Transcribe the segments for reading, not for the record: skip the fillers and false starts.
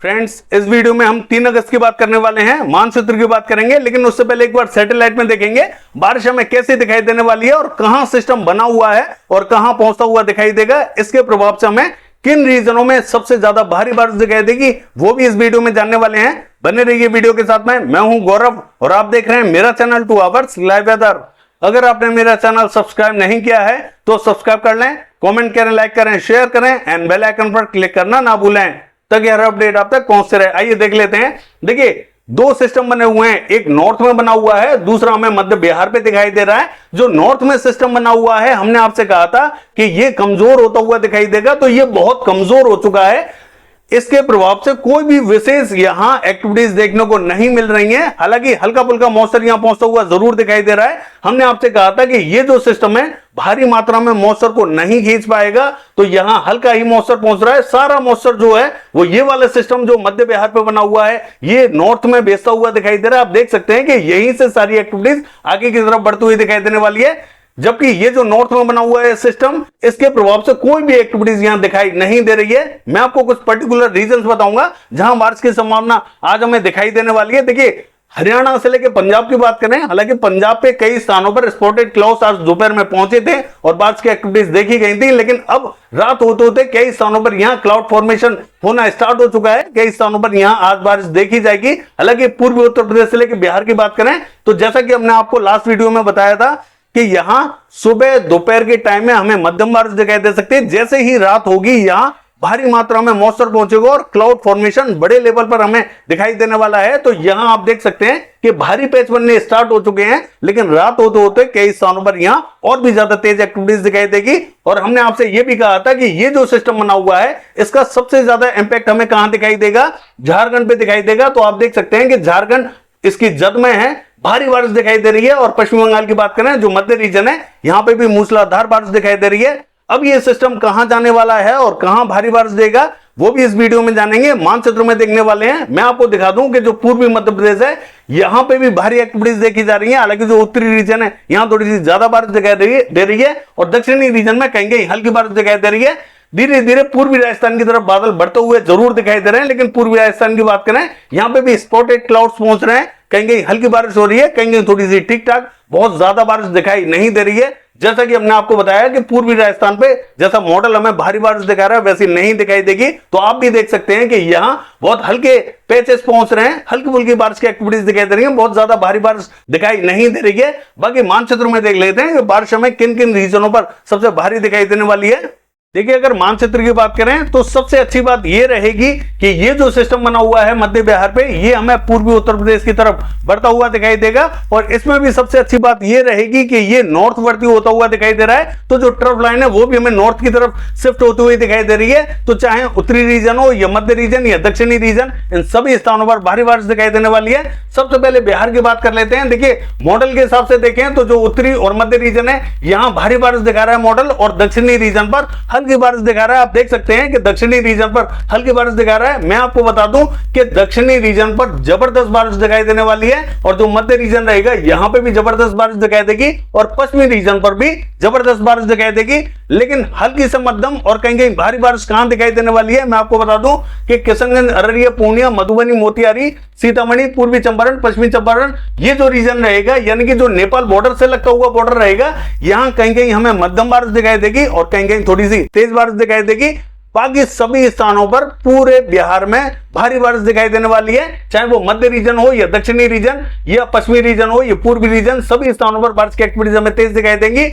Friends, इस video में हम 3 अगस्त की बात करने वाले हैं, मानचित्र की बात करेंगे। लेकिन उससे पहले एक बार सैटेलाइट में देखेंगे बारिश हमें कैसे दिखाई देने वाली है और कहां सिस्टम बना हुआ है और कहां पहुंचता हुआ दिखाई देगा। इसके प्रभाव से हमें किन रीजनों में सबसे ज्यादा भारी बारिश दिखाई देगी, वो भी इस वीडियो में जानने वाले हैं। बने रहिए वीडियो के साथ में। मैं हूं गौरव और आप देख रहे हैं मेरा चैनल 2 आवर्स लाइव वेदर। अगर आपने मेरा चैनल सब्सक्राइब नहीं किया है तो सब्सक्राइब कर लें, कमेंट करें, लाइक करें, शेयर करें एंड बेल आइकन पर क्लिक करना ना भूलें ताकि हर अपडेट आप तक पहुंचते रहे। आइए देख लेते हैं। देखिए, 2 सिस्टम बने हुए हैं, एक नॉर्थ में बना हुआ है, दूसरा हमें मध्य बिहार पे दिखाई दे रहा है। जो नॉर्थ में सिस्टम बना हुआ है, हमने आपसे कहा था कि ये कमजोर होता हुआ दिखाई देगा, तो ये बहुत कमजोर हो चुका है। इसके प्रभाव से कोई भी विशेष यहां एक्टिविटीज देखने को नहीं मिल रही हैं। हालांकि हल्का फुल्का मॉइस्चर यहां पहुंचता हुआ जरूर दिखाई दे रहा है। हमने आपसे कहा था कि ये जो सिस्टम है भारी मात्रा में मॉइस्चर को नहीं खींच पाएगा, तो यहां हल्का ही मॉइस्चर पहुंच रहा है। सारा मॉइस्चर जो है वो ये वाला सिस्टम जो मध्य बिहार पे बना हुआ है, ये नॉर्थ में भेजता हुआ दिखाई दे रहा है। आप देख सकते हैं कि यहीं से सारी एक्टिविटीज आगे की तरफ बढ़ती हुई दिखाई देने वाली है। जबकि ये जो नॉर्थ में बना हुआ है सिस्टम, इसके प्रभाव से कोई भी एक्टिविटीज यहां दिखाई नहीं दे रही है। मैं आपको कुछ पर्टिकुलर रीजंस बताऊंगा जहां बारिश की संभावना आज हमें दिखाई देने वाली है। देखिए, हरियाणा से लेकर पंजाब की बात करें, हालांकि पंजाब पे कई स्थानों पर स्पॉटेड क्लाउड्स आज दोपहर में पहुंचे थे और बारिश की एक्टिविटीज देखी गई थी। लेकिन अब रात होते होते कई स्थानों पर यहां क्लाउड फॉर्मेशन होना स्टार्ट हो चुका है। कई स्थानों पर यहां आज बारिश देखी जाएगी। हालांकि पूर्वी उत्तर प्रदेश से लेकर बिहार की बात करें तो जैसा कि हमने आपको लास्ट वीडियो में बताया था कि यहां सुबह दोपहर के टाइम में हमें मध्यम बारिश दिखाई दे सकती है। जैसे ही रात होगी यहां भारी मात्रा में मॉइस्चर पहुंचेगा और क्लाउड फॉर्मेशन बड़े लेवल पर हमें दिखाई देने वाला है। तो यहां आप देख सकते हैं कि भारी पैच बनने स्टार्ट हो चुके हैं, लेकिन रात होते होते कई स्थानों पर यहां और भी ज्यादा तेज एक्टिविटीज दिखाई देगी। और हमने आपसे यह भी कहा था कि ये जो सिस्टम बना हुआ है, इसका सबसे ज्यादा इंपैक्ट हमें कहां दिखाई देगा, झारखंड पे दिखाई देगा। तो आप देख सकते हैं कि झारखंड इसकी जद में है, भारी बारिश दिखाई दे रही है। और पश्चिम बंगाल की बात करें, जो मध्य रीजन है, यहां पे भी मूसलाधार बारिश दिखाई दे रही है। अब ये सिस्टम कहां जाने वाला है और कहां भारी बारिश देगा, वो भी इस वीडियो में जानेंगे, मानचित्र में देखने वाले हैं। मैं आपको दिखा दूं कि जो पूर्वी मध्य प्रदेश है, यहां पे भी भारी एक्टिविटीज देखी जा रही है। हालांकि जो उत्तरी रीजन है, यहां थोड़ी सी ज्यादा बारिश दिखाई दे रही है और दक्षिणी रीजन में कहीं कहीं हल्की बारिश दिखाई दे रही है। धीरे धीरे पूर्वी राजस्थान की तरफ बादल बढ़ते हुए जरूर दिखाई दे रहे हैं। लेकिन पूर्वी राजस्थान की बात करें, यहां पे भी स्पॉटेड क्लाउड्स पहुंच रहे हैं। कहीं कहीं हल्की बारिश हो रही है, कहीं कहीं थोड़ी सी ठीक ठाक, बहुत ज्यादा बारिश दिखाई नहीं दे रही है। जैसा कि हमने आपको बताया कि पूर्वी राजस्थान पे जैसा मॉडल हमें भारी बारिश दिखा रहा है, वैसी नहीं दिखाई देगी। तो आप भी देख सकते हैं कि यहां बहुत हल्के पैचेस पहुंच रहे हैं, हल्की फुल्की बारिश की एक्टिविटीज दिखाई दे रही है, बहुत ज्यादा भारी बारिश दिखाई नहीं दे रही है। बाकी मानचित्र में देख लेते हैं कि बारिश हमें किन किन रीजनों पर सबसे भारी दिखाई देने वाली है। देखिए, अगर मानचित्र की बात करें तो सबसे अच्छी बात यह रहेगी कि ये जो सिस्टम बना हुआ है मध्य बिहार पे, ये हमें पूर्वी उत्तर प्रदेश की तरफ बढ़ता हुआ दिखाई देगा। और इसमें भी सबसे अच्छी बात यह रहेगी कि ये नॉर्थ वर्ती होता हुआ दिखाई दे रहा है। तो जो ट्रफ लाइन है वो भी हमें नॉर्थ की तरफ शिफ्ट होती हुई दिखाई दे रही है। तो चाहे उत्तरी रीजन हो या मध्य रीजन या दक्षिणी रीजन, इन सभी स्थानों पर भारी बारिश दिखाई देने वाली है। सबसे पहले बिहार की बात कर लेते हैं। देखिए, मॉडल के हिसाब से देखें तो जो उत्तरी और मध्य रीजन है, यहां भारी बारिश दिखा रहा है मॉडल, और दक्षिणी रीजन पर हल्की बारिश दिखा रहा है। आप देख सकते हैं कि दक्षिणी रीजन पर हल्की बारिश दिखा रहा है। मैं आपको बता दूं कि दक्षिणी रीजन पर जबरदस्त बारिश दिखाई देने वाली है, और जो मध्य रीजन रहेगा यहां पे भी जबरदस्त बारिश दिखाई देगी, और पश्चिमी रीजन पर भी जबरदस्त बारिश दिखाई देगी। लेकिन हल्की से मध्यम और कहीं कहीं भारी बारिश कहां दिखाई देने वाली है, मैं आपको बता दूं कि किशनगंज, अररिया, पूर्णिया, मधुबनी, मोतिहारी, सीतामढ़ी, पूर्वी चंपारण, पश्चिमी चंपारण, ये जो रीजन रहेगा, यानी कि जो नेपाल बॉर्डर से लगता हुआ बॉर्डर रहेगा, यहां कहीं कहीं हमें मध्यम बारिश दिखाई देगी और कहीं कहीं थोड़ी सी तेज बारिश दिखाई देगी। बाकी सभी स्थानों पर पूरे बिहार में भारी बारिश दिखाई देने वाली है, चाहे वो मध्य रीजन हो या दक्षिणी रीजन या पश्चिमी रीजन हो या पूर्वी रीजन, सभी स्थानों पर बारिश की एक्टिविटीज हमें तेज दिखाई देंगी।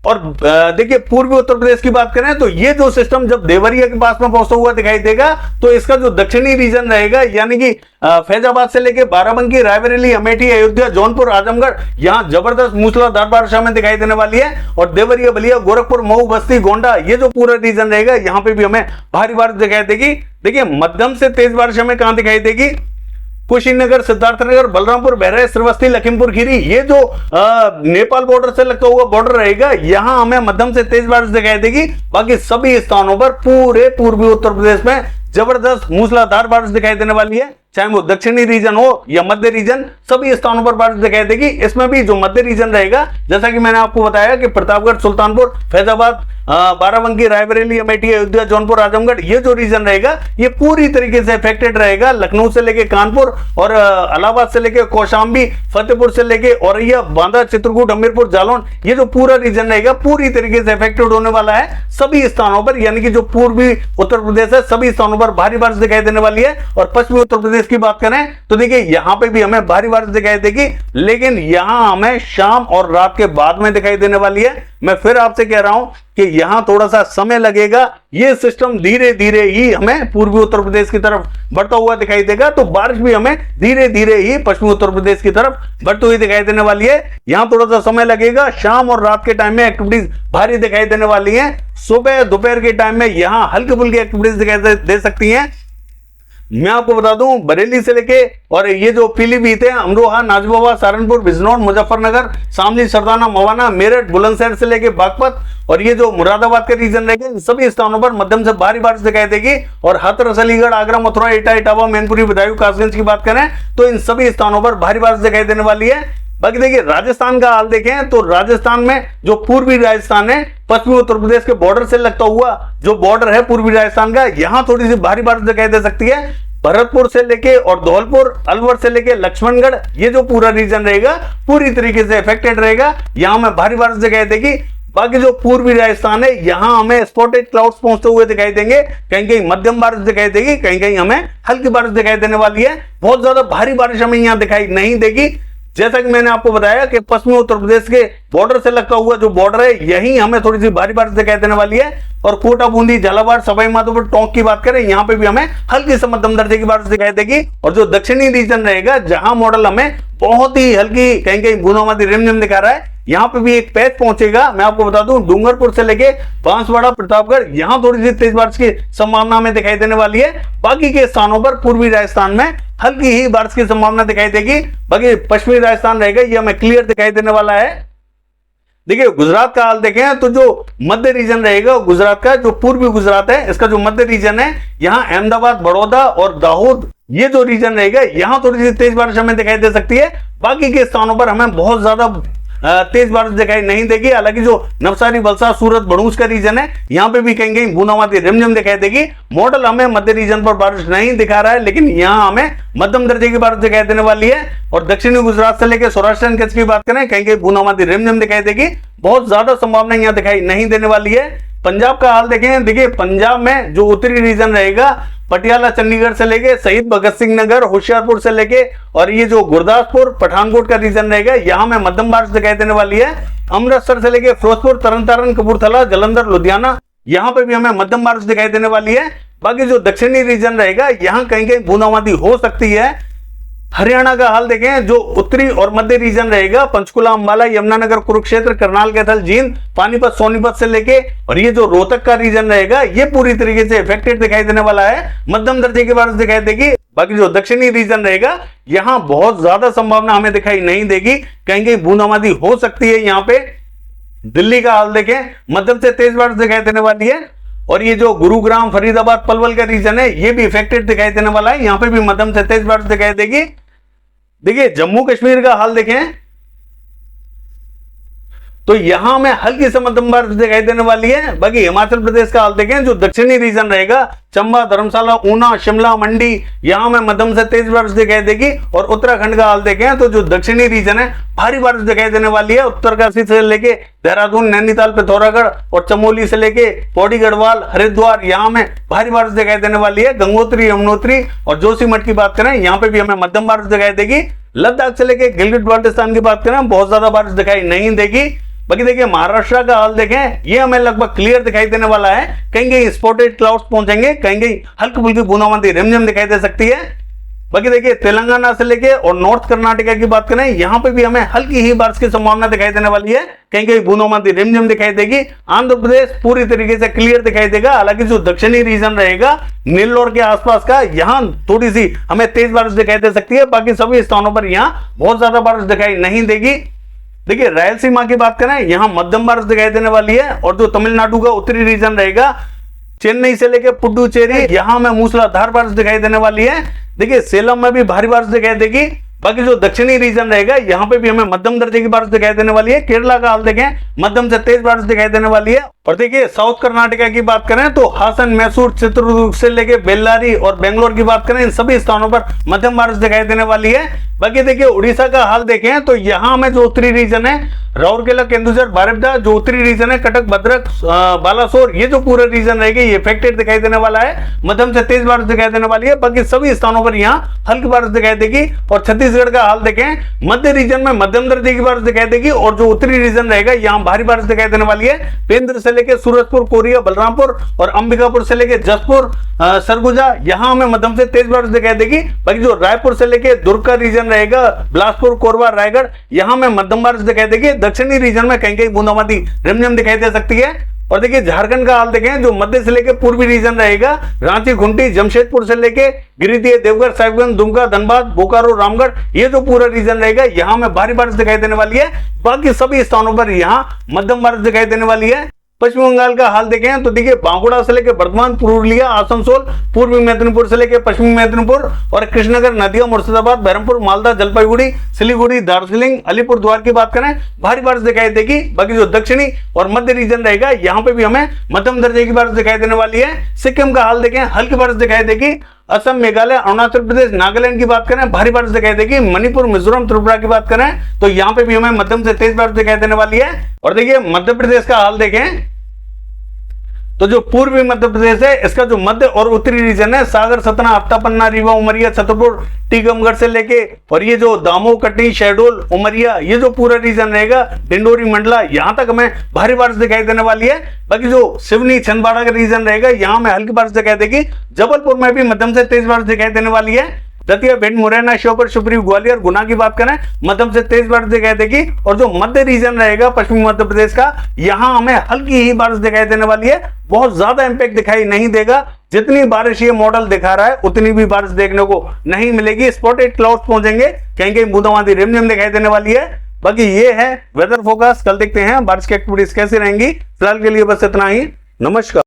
और देखिए, पूर्वी उत्तर प्रदेश की बात करें तो ये जो सिस्टम जब देवरिया के पास में पहुंचता हुआ दिखाई देगा, तो इसका जो दक्षिणी रीजन रहेगा, यानी कि फैजाबाद से लेकर बाराबंकी, रायबरेली, अमेठी, अयोध्या, जौनपुर, आजमगढ़, यहां जबरदस्त मूसलाधार बारिश हमें दिखाई देने वाली है। और देवरिया, बलिया, गोरखपुर, मऊ, बस्ती, गोंडा, ये जो पूरा रीजन रहेगा, यहां पे भी हमें भारी बारिश दिखाई देगी। देखिए, मध्यम से तेज बारिश हमें कहां दिखाई देगी, कुशीनगर, सिद्धार्थनगर, बलरामपुर, बहराइच, श्रीवस्ती, लखीमपुर खीरी, ये जो नेपाल बॉर्डर से लगता हुआ बॉर्डर रहेगा, यहां हमें मध्यम से तेज बारिश दिखाई देगी। बाकी सभी स्थानों पर पूरे पूर्वी उत्तर प्रदेश में जबरदस्त मूसलाधार बारिश दिखाई देने वाली है। चाहे वो दक्षिणी रीजन हो या मध्य रीजन, सभी स्थानों पर बारिश दिखाई देगी। इसमें भी जो मध्य रीजन रहेगा, जैसा कि मैंने आपको बताया कि प्रतापगढ़, सुल्तानपुर, फैजाबाद, बाराबंकी, रायबरेली, अमेठी, अयोध्या, जौनपुर, आजमगढ़, ये जो रीजन रहेगा ये पूरी तरीके से अफेक्टेड रहेगा। लखनऊ से लेके कानपुर और इलाहाबाद से लेके कौशाम्बी, फतेहपुर से लेके औरैया, बांदा, चित्रकूट, हमीरपुर, जालौन, ये जो पूरा रीजन रहेगा पूरी तरीके से अफेक्टेड होने वाला है। सभी स्थानों पर, यानी कि जो पूर्वी उत्तर प्रदेश है, सभी स्थानों पर भारी बारिश दिखाई देने वाली है। और पश्चिमी उत्तर प्रदेश की बात करें तो देखिए यहां पे भी हमें भारी बारिश दिखाई देगी, लेकिन यहां हमें शाम और रात के बाद में दिखाई देने वाली है। मैं फिर आपसे कह रहा हूं कि यहां थोड़ा सा समय लगेगा। ये सिस्टम धीरे धीरे ही हमें पूर्वी उत्तर प्रदेश की तरफ बढ़ता हुआ दिखाई देगा, तो बारिश भी हमें धीरे धीरे ही पश्चिमी उत्तर प्रदेश की तरफ बढ़ती हुई दिखाई देने वाली है। यहां थोड़ा सा समय लगेगा। शाम और रात के टाइम में एक्टिविटीज भारी दिखाई देने वाली है। सुबह दोपहर के टाइम में यहां हल्की फुल्की एक्टिविटीज दिखाई दे सकती हैं। मैं आपको बता दूं, बरेली से लेके और ये जो पीलीभीत है, अमरोहा, नाजबाबाद, सहारनपुर, बिजनौर, मुजफ्फरनगर, शामली, सरदाना, मवाना, मेरठ, बुलंदशहर से लेके बागपत और ये जो मुरादाबाद के रीजन रहेंगे, इन सभी स्थानों पर मध्यम से भारी बारिश दिखाई देगी। और हाथरस, अलीगढ़, आगरा, मथुरा, एटा, इटावा, मैनपुरी, बदायूं, कासगंज की बात करें तो इन सभी स्थानों पर भारी बारिश दिखाई देने वाली है। बाकी देखिए राजस्थान का हाल देखें तो राजस्थान में जो पूर्वी राजस्थान है, पश्चिमी उत्तर प्रदेश के बॉर्डर से लगता हुआ जो बॉर्डर है पूर्वी राजस्थान का, यहां थोड़ी सी भारी बारिश दिखाई दे सकती है। भरतपुर से लेके और धौलपुर, अलवर से लेके लक्ष्मणगढ़, ये जो पूरा रीजन रहेगा पूरी तरीके से अफेक्टेड रहेगा। यहां में भारी बारिश दिखाई देगी। बाकी जो पूर्वी राजस्थान है, यहां हमें स्पॉटेड क्लाउड्स पहुंचते हुए दिखाई देंगे। कहीं कहीं मध्यम बारिश दिखाई देगी, कहीं कहीं हमें हल्की बारिश दिखाई देने वाली है। बहुत ज्यादा भारी बारिश हमें यहां दिखाई नहीं देगी। जैसा कि मैंने आपको बताया कि पश्चिमी उत्तर प्रदेश के बॉर्डर से लगता हुआ जो बॉर्डर है, यहीं हमें थोड़ी सी भारी बारिश दिखाई देने वाली है। और कोटा, बूंदी, झालावाड़, सवाई माधोपुर, टोंक की बात करें, यहां पे भी हमें हल्की से मध्यम दर्जे की बारिश दिखाई देगी। और जो दक्षिणी रीजन रहेगा, जहां मॉडल हमें बहुत ही हल्की कहीं कहीं बूंदाबांदी रिमझिम दिखा रहा है, यहां पे भी एक पैच पहुंचेगा। मैं आपको बता दूं, डूंगरपुर से लेके बांसवाड़ा, प्रतापगढ़, यहां थोड़ी सी तेज बारिश की संभावना हमें दिखाई देने वाली है। बाकी के स्थानों पर पूर्वी राजस्थान में हल्की ही बारिश की संभावना दिखाई देगी। बाकी पश्चिमी राजस्थान रहेगा, ये हमें क्लियर दिखाई देने वाला है। देखिए गुजरात का हाल देखें तो जो मध्य रीजन रहेगा, गुजरात का जो पूर्वी गुजरात है, इसका जो मध्य रीजन है, यहां अहमदाबाद, बड़ौदा और दाहोद, ये जो रीजन रहेगा, यहां थोड़ी सी तेज बारिश हमें दिखाई दे सकती है। बाकी के स्थानों पर हमें बहुत ज्यादा तेज बारिश दिखाई नहीं देगी। हालांकि जो नवसारी, वलसाड, सूरत, भड़ूस का रीजन है, यहां पे भी कहीं कहीं बूंदाबांदी रिमझिम दिखाई देगी। मॉडल हमें मध्य रीजन पर बारिश नहीं दिखा रहा है, लेकिन यहां हमें मध्यम दर्जे की बारिश दिखाई देने वाली है। और दक्षिणी गुजरात से लेकर सौराष्ट्र कच्छ की बात करें, कहीं कहीं बूंदाबांदी रिमझिम दिखाई देगी। बहुत ज्यादा संभावना यहां दिखाई नहीं देने वाली है। पंजाब का हाल देखें, देखिए पंजाब में जो उत्तरी रीजन रहेगा, पटियाला, चंडीगढ़ से लेके शहीद भगत सिंह नगर, होशियारपुर से लेके और ये जो गुरदासपुर, पठानकोट का रीजन रहेगा, यहां में मध्यम बारिश दिखाई देने वाली है। अमृतसर से लेके फिरोजपुर, तरन, कपूरथला, जलंधर, लुधियाना, यहां पे भी हमें मध्यम बारिश दिखाई देने वाली है। बाकी जो दक्षिणी रीजन रहेगा, यहां कहीं कहीं बूंदाबांदी हो सकती है। हरियाणा का हाल देखें, जो उत्तरी और मध्य रीजन रहेगा, पंचकुला, अंबाला, यमुनानगर, कुरुक्षेत्र, करनाल, कैथल, जींद, पानीपत, सोनीपत से लेके और ये जो रोहतक का रीजन रहेगा, ये पूरी तरीके से इफेक्टेड दिखाई देने वाला है। मध्यम दर्जे की बारिश दिखाई देगी। बाकी जो दक्षिणी रीजन रहेगा, यहां बहुत ज्यादा संभावना हमें दिखाई नहीं देगी, कहीं कहीं बूंदाबांदी हो सकती है। यहाँ पे दिल्ली का हाल देखें, मध्यम से तेज बारिश दिखाई देने वाली है। और ये जो गुरुग्राम, फरीदाबाद, पलवल का रीजन है, ये भी इफेक्टेड दिखाई देने वाला है। यहां पे भी मध्यम से तेज बारिश दिखाई देगी। देखिए जम्मू कश्मीर का हाल देखें तो यहां में हल्की से मध्यम बारिश दिखाई देने वाली है। बाकी हिमाचल प्रदेश का हाल देखें, जो दक्षिणी रीजन रहेगा, चंबा, धर्मशाला, ऊना, शिमला, मंडी, यहां में मध्यम से तेज बारिश दिखाई देगी। और उत्तराखंड का हाल देखें तो जो दक्षिणी रीजन है, भारी बारिश दिखाई देने वाली है। उत्तरकाशी से लेके देहरादून, नैनीताल, पिथौरागढ़ और चमोली से लेके पौड़ी, गढ़वाल, हरिद्वार, यहां में भारी बारिश दिखाई देने वाली है। गंगोत्री, यमुनोत्री और जोशीमठ की बात करें, यहां पे भी हमें मध्यम बारिश दिखाई देगी। लद्दाख से लेके गिलगित बाल्टिस्तान की बात करें, बहुत ज्यादा बारिश दिखाई नहीं देगी। बाकी देखिए महाराष्ट्र का हाल देखें, ये हमें लगभग क्लियर दिखाई देने वाला है। कहीं कहीं स्पॉटेड क्लाउड्स पहुंचेंगे, कहीं कहीं हल्की फुल्की बूंदाबांदी रिमझिम दिखाई दे सकती है। बाकी देखिए तेलंगाना से लेके और नॉर्थ कर्नाटका की बात करें, यहां पे भी हमें हल्की ही बारिश की संभावना दिखाई देने वाली है। कहीं कहीं बूंदाबांदी रिमझिम दिखाई देगी। आंध्र प्रदेश पूरी तरीके से क्लियर दिखाई देगा। हालांकि जो दक्षिणी रीजन रहेगा, नेल्लोर के आसपास का, यहां थोड़ी सी हमें तेज बारिश दिखाई दे सकती है। बाकी सभी स्थानों पर यहां बहुत ज्यादा बारिश दिखाई नहीं देगी। देखिए रायलसीमा की बात करें, यहां मध्यम बारिश दिखाई देने वाली है। और जो तमिलनाडु का उत्तरी रीजन रहेगा, चेन्नई से लेकर पुडुचेरी, यहां में मूसलाधार बारिश दिखाई देने वाली है। देखिए सेलम में भी भारी बारिश दिखाई देगी। बाकी जो दक्षिणी रीजन रहेगा यहाँ पे भी हमें मध्यम दर्जे की बारिश दिखाई देने वाली है। केरला का हाल देखें, मध्यम से तेज बारिश दिखाई देने वाली है। और देखिए साउथ कर्नाटका की बात करें तो हासन, मैसूर, चित्रदुर्ग से लेके बेल्लारी और बेंगलोर की बात करें, इन सभी स्थानों पर मध्यम बारिश दिखाई देने वाली है। बाकी देखिए उड़ीसा का हाल देखें तो यहाँ में जो उत्तरी रीजन है, राउरकेला, केंदुझर, बारिपदा, जो उत्तरी रीजन है, कटक, भद्रक, बालासोर, ये जो पूरा रीजन रहेगा ये इफेक्टेड दिखाई देने वाला है। मध्यम से तेज बारिश दिखाई देने वाली है। बाकी सभी स्थानों पर यहाँ हल्की बारिश दिखाई देगी। और छत्तीसगढ़ का हाल देखें, मध्य रीजन में मध्यम दर्जे की बारिश दिखाई देगी और जो उत्तरी रीजन रहेगा यहाँ भारी बारिश दिखाई देने वाली है। पेंद्र से लेकर सूरजपुर, कोरिया, बलरामपुर और अंबिकापुर से लेकर जसपुर, सरगुजा, यहाँ हमें मध्यम से तेज बारिश दिखाई देगी। बाकी जो रायपुर से लेकर दुर्ग का रीजन रहेगा, बिलासपुर, कोरबा, रायगढ़, यहाँ में मध्यम बारिश दिखाई देगी। दक्षिणी रीजन में कहीं कहीं बूंदाबांदी रिमझिम दिखाई दे सकती है। और देखिए झारखंड का हाल देखें, जो मध्य से लेकर पूर्वी रीजन रहेगा, रांची, खूंटी, जमशेदपुर से लेके गिरिडीह, देवघर, साहिबगंज, दुमका, धनबाद, बोकारो, रामगढ़, ये जो पूरा रीजन रहेगा यहाँ में भारी बारिश दिखाई देने वाली है। बाकी सभी स्थानों पर यहाँ मध्यम बारिश दिखाई देने वाली है। पश्चिम बंगाल का हाल देखें तो देखिए बांकुड़ा से लेकर बर्धमान, पुरुलिया, आसनसोल, पूर्वी मेदिनीपुर से लेकर पश्चिमी मेदिनीपुर और कृष्णनगर, नदिया, मुर्शिदाबाद, बहरमपुर, मालदा, जलपाईगुड़ी, सिलीगुड़ी, दार्जिलिंग, अलीपुर द्वार की बात करें, भारी बारिश दिखाई देगी। बाकी जो दक्षिणी और मध्य रीजन रहेगा यहाँ पे भी हमें मध्यम दर्जे की बारिश दिखाई देने वाली है। सिक्किम का हाल देखें, हल्की बारिश दिखाई देगी। असम, मेघालय, अरुणाचल प्रदेश, नागालैंड की बात करें, भारी बारिश दिखाई देगी। मणिपुर, मिजोरम, त्रिपुरा की बात करें तो यहाँ पे भी हमें मध्यम से तेज बारिश दिखाई देने वाली है। और देखिए मध्य प्रदेश का हाल देखें तो जो पूर्वी मध्य प्रदेश है, इसका जो मध्य और उत्तरी रीजन है, सागर, सतना, अत्ता, पन्ना, रीवा, उमरिया, छतरपुर, टीकमगढ़ से लेके और ये जो दामोह, कटनी, शहडोल, उमरिया, ये जो पूरा रीजन रहेगा, डिंडोरी, मंडला, यहाँ तक हमें भारी बारिश दिखाई देने वाली है। बाकी जो सिवनी, छिंदवाड़ा का रीजन रहेगा, यहाँ में हल्की बारिश दिखाई देगी। जबलपुर में भी मध्यम से तेज बारिश दिखाई देने वाली है। दतिया, भिंड, मुरैना, श्योपुर, शिवपुरी, ग्वालियर, गुना की बात करें, मध्यम से तेज बारिश दिखाई देगी। और जो मध्य रीजन रहेगा पश्चिमी मध्य प्रदेश का, यहाँ हमें हल्की ही बारिश दिखाई देने वाली है। बहुत ज्यादा इंपैक्ट दिखाई नहीं देगा। जितनी बारिश ये मॉडल दिखा रहा है उतनी भी बारिश देखने को नहीं मिलेगी। स्पॉटेड क्लाउड्स पहुंचेंगे, कहीं कहीं बूंदाबांदी रिमझिम दिखाई देने वाली है। बाकी ये है वेदर फोरकास्ट। कल देखते हैं बारिश की एक्टिविटीज कैसी रहेंगी। फिलहाल के लिए बस इतना ही। नमस्कार।